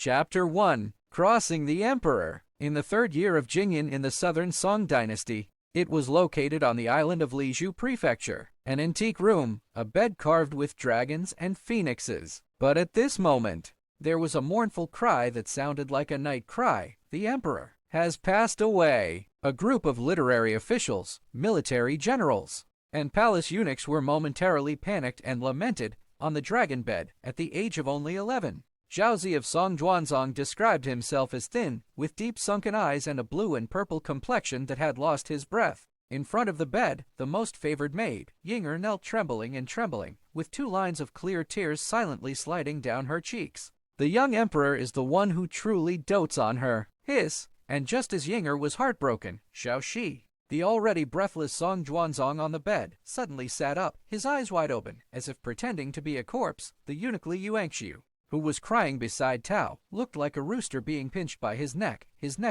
Chapter 1: Crossing the Emperor. In the third year of Jingyan in the southern Song dynasty, it was located on the island of Lizhou Prefecture, an antique room, a bed carved with dragons and phoenixes. But at this moment, there was a mournful cry that sounded like a night cry. The emperor has passed away. A group of literary officials, military generals, and palace eunuchs were momentarily panicked and lamented on the dragon bed at the age of only 11. Zhao Zi of Song Zhuanzong described himself as thin, with deep sunken eyes and a blue and purple complexion that had lost his breath. In front of the bed, the most favored maid, Yinger, knelt trembling, with 2 lines of clear tears silently sliding down her cheeks. The young emperor is the one who truly dotes on her. And just as Yinger was heartbroken, Xiao Shi, the already breathless Song Zhuanzong on the bed, suddenly sat up, his eyes wide open, as if pretending to be a corpse. The eunuch Li Yuanxiu, who was crying beside Tao, looked like a rooster being pinched by his neck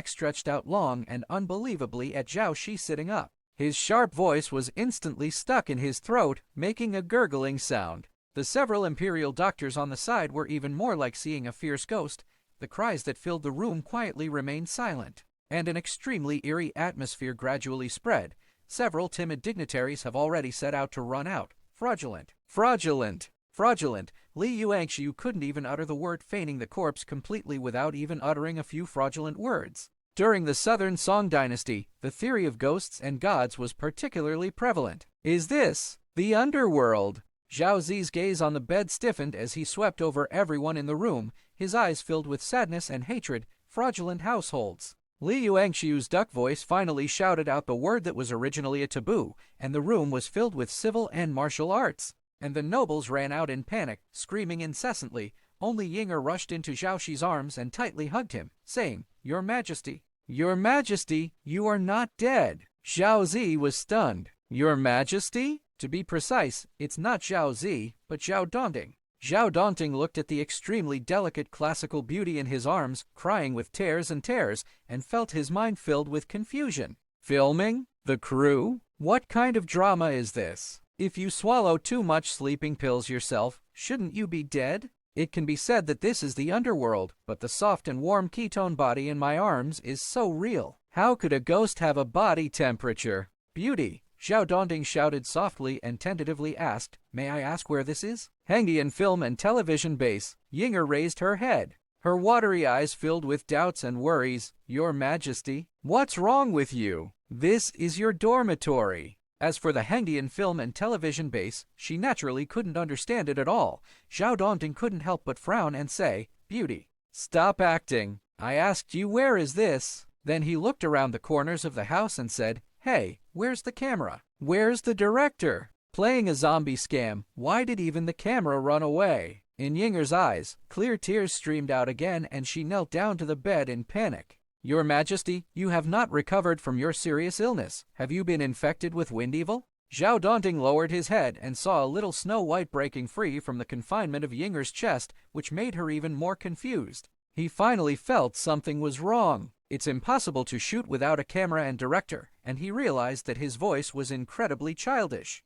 stretched out long and unbelievably at Zhao Shi sitting up. His sharp voice was instantly stuck in his throat, making a gurgling sound. The several imperial doctors on the side were even more like seeing a fierce ghost. The cries that filled the room quietly remained silent, and an extremely eerie atmosphere gradually spread. Several timid dignitaries have already set out to run out. Fraudulent. Fraudulent. Fraudulent. Li Yuanxiu couldn't even utter the word, feigning the corpse completely without even uttering a few fraudulent words. During the Southern Song dynasty, the theory of ghosts and gods was particularly prevalent. Is this the underworld? Zhao Zi's gaze on the bed stiffened as he swept over everyone in the room, his eyes filled with sadness and hatred. Fraudulent households. Li Yuanxiu's duck voice finally shouted out the word that was originally a taboo, and the room was filled with civil and martial arts. And the nobles ran out in panic, screaming incessantly. Only Yinger rushed into Zhao Shi's arms and tightly hugged him, saying, "Your Majesty, Your Majesty, you are not dead." Zhao Zi was stunned. Your Majesty? To be precise, it's not Zhao Zi, but Zhao Dongting. Zhao Dongting looked at the extremely delicate classical beauty in his arms, crying with tears, and felt his mind filled with confusion. Filming? The crew? What kind of drama is this? If you swallow too much sleeping pills yourself, shouldn't you be dead? It can be said that this is the underworld, but the soft and warm ketone body in my arms is so real. How could a ghost have a body temperature? Beauty. Zhao Dongting shouted softly and tentatively asked, "May I ask where this is?" Hengdian Film and Television Base. Yinger raised her head, her watery eyes filled with doubts and worries. Your Majesty, what's wrong with you? This is your dormitory. As for the Hengdian Film and Television Base, she naturally couldn't understand it at all. Zhao Dongting couldn't help but frown and say, "Beauty, stop acting. I asked you where is this?" Then he looked around the corners of the house and said, "Hey, where's the camera? Where's the director? Playing a zombie scam. Why did even the camera run away?" In Yinger's eyes, clear tears streamed out again, and she knelt down to the bed in panic. "Your Majesty, you have not recovered from your serious illness. Have you been infected with wind evil?" Zhao Dongting lowered his head and saw a little Snow White breaking free from the confinement of Yinger's chest, which made her even more confused. He finally felt something was wrong. It's impossible to shoot without a camera and director, and he realized that his voice was incredibly childish.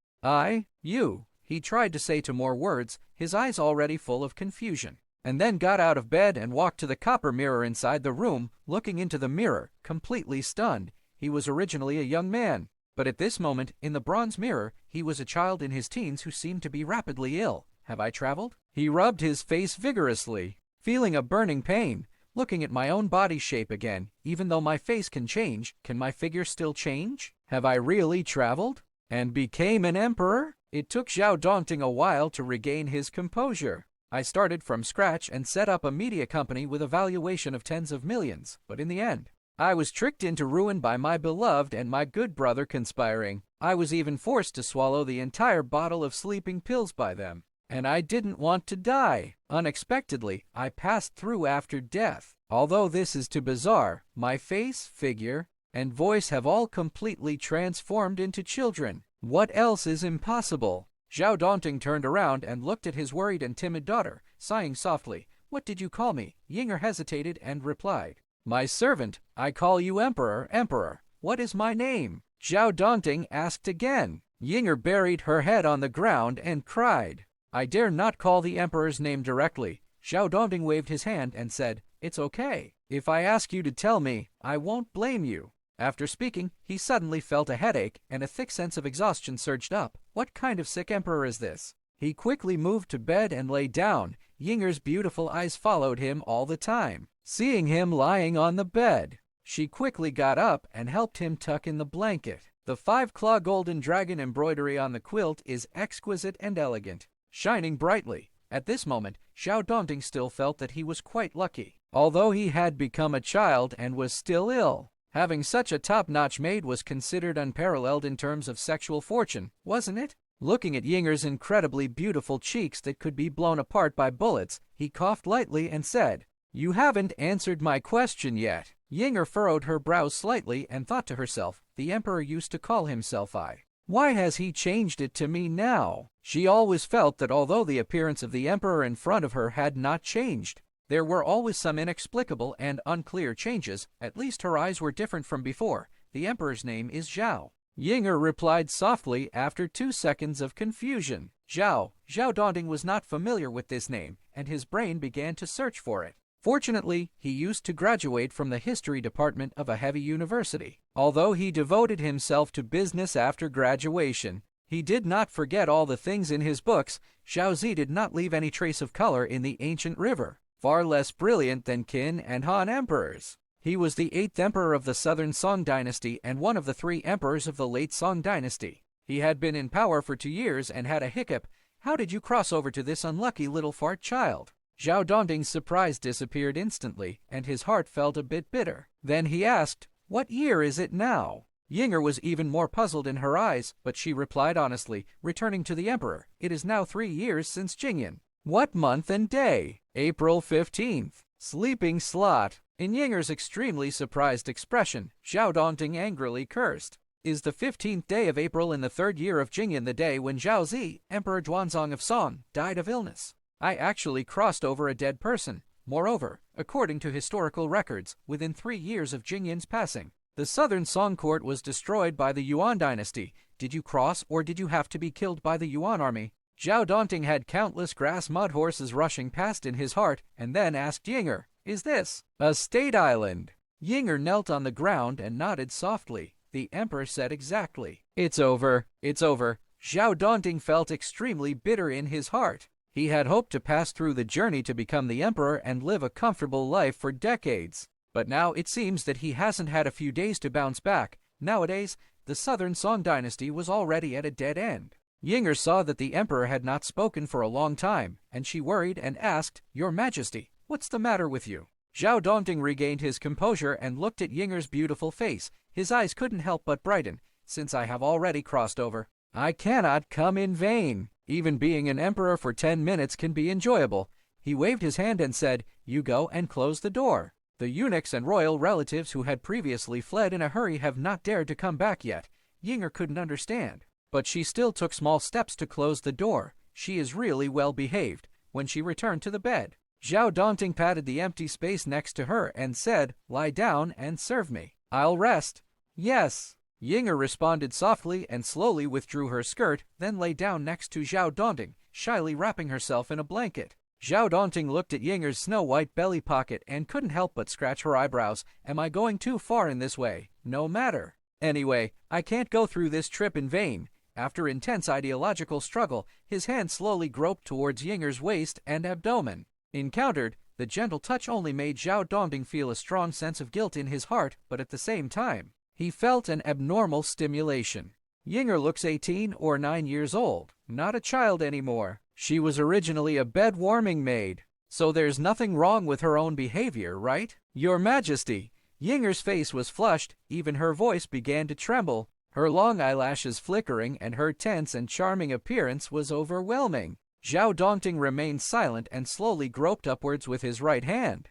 You, he tried to say to more words, his eyes already full of confusion, and then got out of bed and walked to the copper mirror inside the room, looking into the mirror, completely stunned. He was originally a young man, but at this moment, in the bronze mirror, he was a child in his teens who seemed to be rapidly ill. Have I traveled? He rubbed his face vigorously, feeling a burning pain. Looking at my own body shape again, even though my face can change, can my figure still change? Have I really traveled? And became an emperor? It took Zhao Dongting a while to regain his composure. I started from scratch and set up a media company with a valuation of tens of millions, but in the end, I was tricked into ruin by my beloved and my good brother conspiring. I was even forced to swallow the entire bottle of sleeping pills by them. And I didn't want to die. Unexpectedly, I passed through after death. Although this is too bizarre, my face, figure, and voice have all completely transformed into children. What else is impossible? Zhao Dongting turned around and looked at his worried and timid daughter, sighing softly. What did you call me? Yinger hesitated and replied, My servant. I call you Emperor, Emperor. What is my name? Zhao Dongting asked again. Yinger buried her head on the ground and cried. I dare not call the Emperor's name directly. Xiao Dongding waved his hand and said, "It's okay. If I ask you to tell me, I won't blame you." After speaking, he suddenly felt a headache, and a thick sense of exhaustion surged up. What kind of sick emperor is this? He quickly moved to bed and lay down. Yinger's beautiful eyes followed him all the time. Seeing him lying on the bed, she quickly got up and helped him tuck in the blanket. The 5-claw golden dragon embroidery on the quilt is exquisite and elegant, shining brightly. At this moment, Xiao Dongding still felt that he was quite lucky. Although he had become a child and was still ill, having such a top-notch maid was considered unparalleled in terms of sexual fortune, wasn't it? Looking at Yinger's incredibly beautiful cheeks that could be blown apart by bullets, he coughed lightly and said, "You haven't answered my question yet." Yinger furrowed her brows slightly and thought to herself, the Emperor used to call himself I. Why has he changed it to me now? She always felt that although the appearance of the Emperor in front of her had not changed, there were always some inexplicable and unclear changes. At least her eyes were different from before. The Emperor's name is Zhao. Yinger replied softly after 2 seconds of confusion. Zhao. Xiao Dongding was not familiar with this name, and his brain began to search for it. Fortunately, he used to graduate from the history department of a heavy university. Although he devoted himself to business after graduation, he did not forget all the things in his books. Xiaozi did not leave any trace of color in the ancient river, far less brilliant than Qin and Han emperors. He was the 8th emperor of the Southern Song dynasty and one of the 3 emperors of the late Song dynasty. He had been in power for 2 years and had a hiccup. How did you cross over to this unlucky little fart child? Xiao Dongding's surprise disappeared instantly, and his heart felt a bit bitter. Then he asked, "What year is it now?" Yinger was even more puzzled in her eyes, but she replied honestly, returning to the Emperor, "It is now 3 years since Jingyan." "What month and day?" "April 15th. Sleeping slot." In Yinger's extremely surprised expression, Xiao Dongding angrily cursed. "Is the 15th day of April in the 3rd year of Jingyan the day when Zhao Zi, Emperor Zhuanzong of Song, died of illness? I actually crossed over a dead person. Moreover, according to historical records, within 3 years of Jingyan's passing, the southern Song court was destroyed by the Yuan dynasty. Did you cross, or did you have to be killed by the Yuan army?" Xiao Dongding had countless grass mud horses rushing past in his heart, and then asked Yinger, "Is this a state island?" Yinger knelt on the ground and nodded softly. The Emperor said exactly. "It's over. It's over." Xiao Dongding felt extremely bitter in his heart. He had hoped to pass through the journey to become the Emperor and live a comfortable life for decades. But now it seems that he hasn't had a few days to bounce back. Nowadays, the Southern Song dynasty was already at a dead end. Yinger saw that the Emperor had not spoken for a long time, and she worried and asked, "Your Majesty, what's the matter with you?" Xiao Dongding regained his composure and looked at Yinger's beautiful face. His eyes couldn't help but brighten. "Since I have already crossed over, I cannot come in vain. Even being an emperor for 10 minutes can be enjoyable." He waved his hand and said, "You go and close the door. The eunuchs and royal relatives who had previously fled in a hurry have not dared to come back yet." Yinger couldn't understand, but she still took small steps to close the door. She is really well behaved. When she returned to the bed, Xiao Dongding patted the empty space next to her and said, "Lie down and serve me. I'll rest." "Yes." Yinger responded softly and slowly withdrew her skirt, then lay down next to Xiao Dongding, shyly wrapping herself in a blanket. Xiao Dongding looked at Yinger's snow-white belly pocket and couldn't help but scratch her eyebrows. "Am I going too far in this way?" "No matter. Anyway, I can't go through this trip in vain." After intense ideological struggle, his hand slowly groped towards Yinger's waist and abdomen. Encountered, the gentle touch only made Xiao Dongding feel a strong sense of guilt in his heart, but at the same time, he felt an abnormal stimulation. Yinger looks 18 or 9 years old, not a child anymore. She was originally a bed-warming maid, so there's nothing wrong with her own behavior, right? "Your Majesty." Yinger's face was flushed, even her voice began to tremble. Her long eyelashes flickering and her tense and charming appearance was overwhelming. Xiao Dongding remained silent and slowly groped upwards with his right hand.